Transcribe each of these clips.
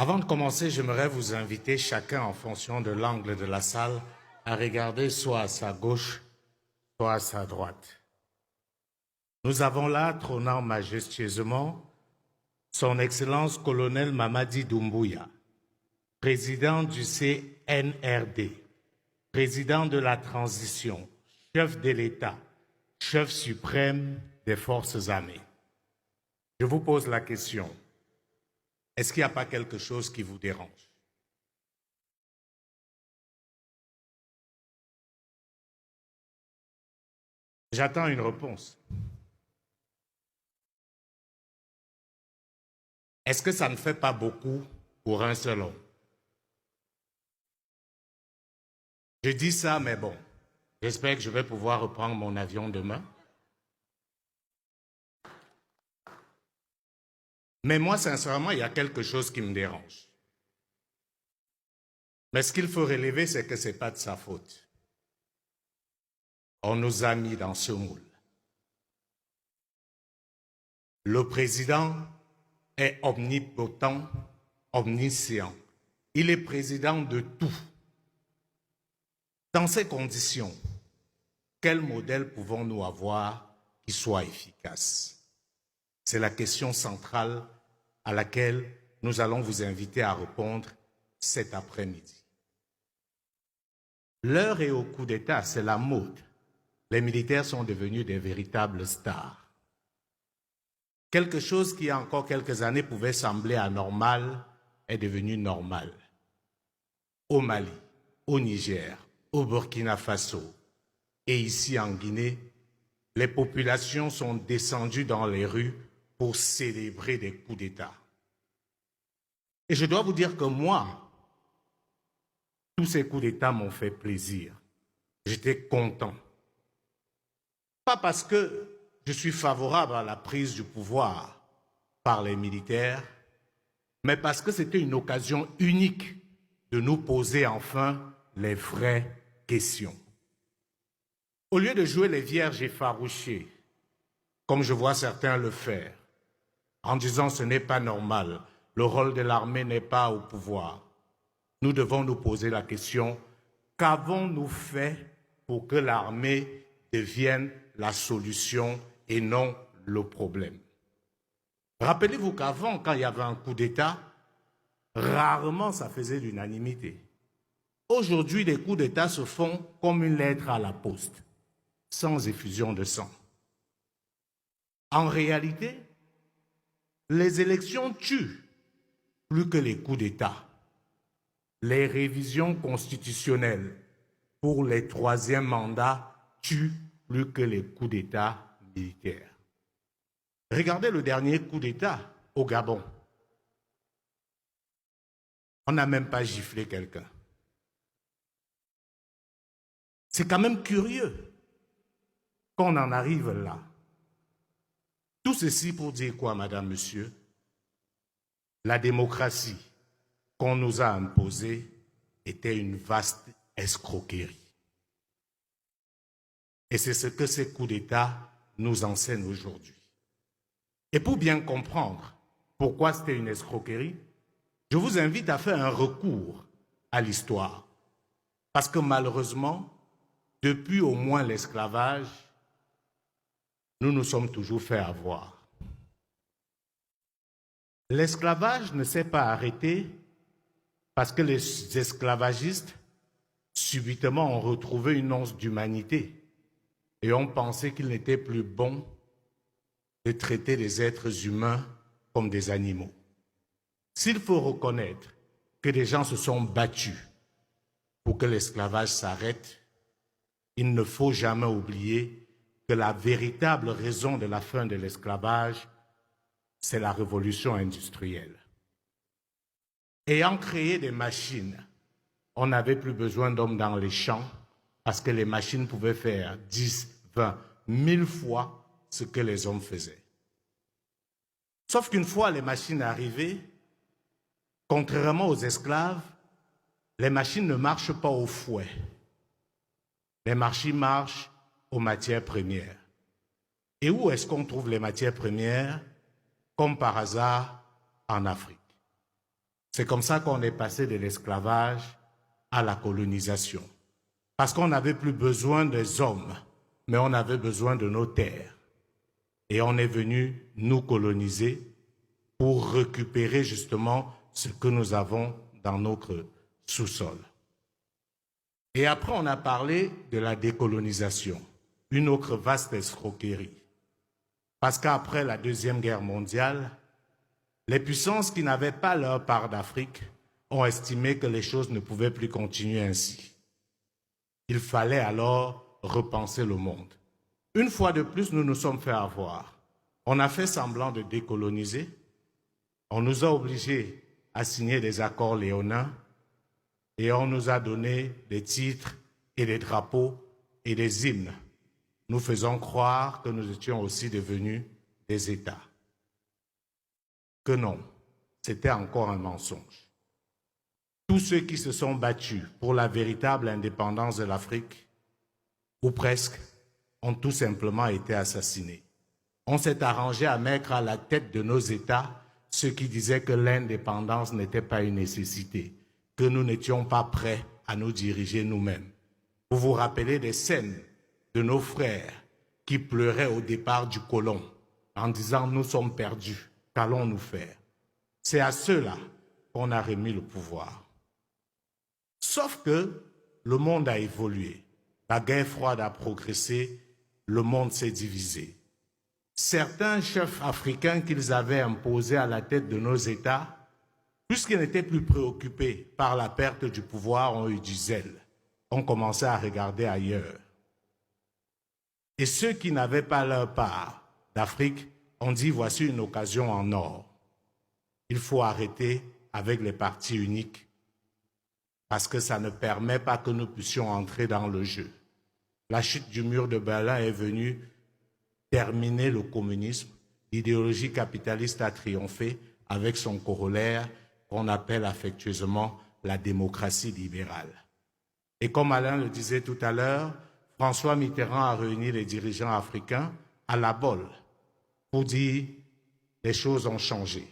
Avant de commencer, j'aimerais vous inviter chacun en fonction de l'angle de la salle à regarder soit à sa gauche, soit à sa droite. Nous avons là, trônant majestueusement, son Excellence colonel Mamadi Doumbouya, président du CNRD, président de la transition, chef de l'État, chef suprême des forces armées. Je vous pose la question. Est-ce qu'il n'y a pas quelque chose qui vous dérange? J'attends une réponse. Est-ce que ça ne fait pas beaucoup pour un seul homme? Je dis ça, mais bon, j'espère que je vais pouvoir reprendre mon avion demain. Mais moi, sincèrement, il y a quelque chose qui me dérange. Mais ce qu'il faut relever, c'est que ce n'est pas de sa faute. On nous a mis dans ce moule. Le président est omnipotent, omniscient. Il est président de tout. Dans ces conditions, quel modèle pouvons-nous avoir qui soit efficace? C'est la question centrale à laquelle nous allons vous inviter à répondre cet après-midi. L'heure est au coup d'État, c'est la mode. Les militaires sont devenus des véritables stars. Quelque chose qui, il y a encore quelques années, pouvait sembler anormal est devenu normal. Au Mali, au Niger, au Burkina Faso et ici en Guinée, les populations sont descendues dans les rues pour célébrer des coups d'État. Et je dois vous dire que moi, tous ces coups d'État m'ont fait plaisir. J'étais content. Pas parce que je suis favorable à la prise du pouvoir par les militaires, mais parce que c'était une occasion unique de nous poser enfin les vraies questions. Au lieu de jouer les vierges effarouchées, comme je vois certains le faire, en disant ce n'est pas normal, le rôle de l'armée n'est pas au pouvoir, nous devons nous poser la question, qu'avons-nous fait pour que l'armée devienne la solution et non le problème? Rappelez-vous qu'avant, quand il y avait un coup d'État, rarement ça faisait l'unanimité. Aujourd'hui, les coups d'État se font comme une lettre à la poste, sans effusion de sang. En réalité, les élections tuent plus que les coups d'État. Les révisions constitutionnelles pour les troisièmes mandats tuent plus que les coups d'État militaires. Regardez le dernier coup d'État au Gabon. On n'a même pas giflé quelqu'un. C'est quand même curieux qu'on en arrive là. Tout ceci pour dire quoi, madame, monsieur? La démocratie qu'on nous a imposée était une vaste escroquerie. Et c'est ce que ces coups d'État nous enseignent aujourd'hui. Et pour bien comprendre pourquoi c'était une escroquerie, je vous invite à faire un recours à l'histoire. Parce que malheureusement, depuis au moins l'esclavage, nous nous sommes toujours fait avoir. L'esclavage ne s'est pas arrêté parce que les esclavagistes, subitement, ont retrouvé une once d'humanité et ont pensé qu'il n'était plus bon de traiter les êtres humains comme des animaux. S'il faut reconnaître que des gens se sont battus pour que l'esclavage s'arrête, il ne faut jamais oublier que la véritable raison de la fin de l'esclavage, c'est la révolution industrielle. Ayant créé des machines, on n'avait plus besoin d'hommes dans les champs parce que les machines pouvaient faire 10, 20, 1000 fois ce que les hommes faisaient. Sauf qu'une fois les machines arrivées, contrairement aux esclaves, les machines ne marchent pas au fouet. Les machines marchent aux matières premières. Et où est-ce qu'on trouve les matières premières? Comme par hasard, en Afrique. C'est comme ça qu'on est passé de l'esclavage à la colonisation. Parce qu'on n'avait plus besoin des hommes, mais on avait besoin de nos terres. Et on est venu nous coloniser pour récupérer justement ce que nous avons dans notre sous-sol. Et après, on a parlé de la décolonisation, une autre vaste escroquerie. Parce qu'après la Deuxième Guerre mondiale, les puissances qui n'avaient pas leur part d'Afrique ont estimé que les choses ne pouvaient plus continuer ainsi. Il fallait alors repenser le monde. Une fois de plus, nous nous sommes fait avoir. On a fait semblant de décoloniser. On nous a obligés à signer des accords léonins et on nous a donné des titres et des drapeaux et des hymnes. Nous faisons croire que nous étions aussi devenus des États. Que non, c'était encore un mensonge. Tous ceux qui se sont battus pour la véritable indépendance de l'Afrique, ou presque, ont tout simplement été assassinés. On s'est arrangé à mettre à la tête de nos États ceux qui disaient que l'indépendance n'était pas une nécessité, que nous n'étions pas prêts à nous diriger nous-mêmes. Vous vous rappelez des scènes de nos frères qui pleuraient au départ du colon en disant « Nous sommes perdus, qu'allons-nous faire ?» C'est à ceux-là qu'on a remis le pouvoir. Sauf que le monde a évolué, la guerre froide a progressé, le monde s'est divisé. Certains chefs africains qu'ils avaient imposés à la tête de nos États, puisqu'ils n'étaient plus préoccupés par la perte du pouvoir, ont eu du zèle, ont commencé à regarder ailleurs. Et ceux qui n'avaient pas leur part d'Afrique ont dit « Voici une occasion en or. Il faut arrêter avec les partis uniques parce que ça ne permet pas que nous puissions entrer dans le jeu. » La chute du mur de Berlin est venue terminer le communisme. L'idéologie capitaliste a triomphé avec son corollaire qu'on appelle affectueusement la démocratie libérale. Et comme Alain le disait tout à l'heure, François Mitterrand a réuni les dirigeants africains à la Bolle pour dire « les choses ont changé ».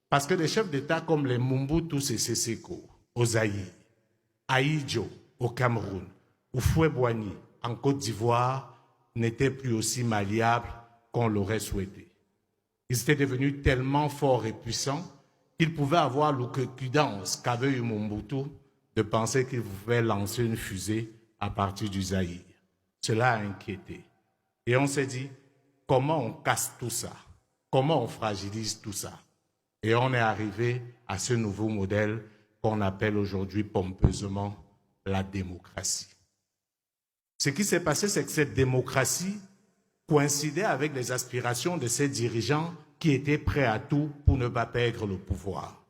Parce que des chefs d'État comme les Mobutu Sese Seko au Zaïre, Ahidjo au Cameroun, ou Houphouët-Boigny en Côte d'Ivoire n'étaient plus aussi malléables qu'on l'aurait souhaité. Ils étaient devenus tellement forts et puissants qu'ils pouvaient avoir l'outrecuidance qu'avait eu Mobutu de penser qu'il pouvait lancer une fusée à partir du Zaïre. Cela a inquiété. Et on s'est dit, comment on casse tout ça? Comment on fragilise tout ça? Et on est arrivé à ce nouveau modèle qu'on appelle aujourd'hui pompeusement la démocratie. Ce qui s'est passé, c'est que cette démocratie coïncidait avec les aspirations de ces dirigeants qui étaient prêts à tout pour ne pas perdre le pouvoir.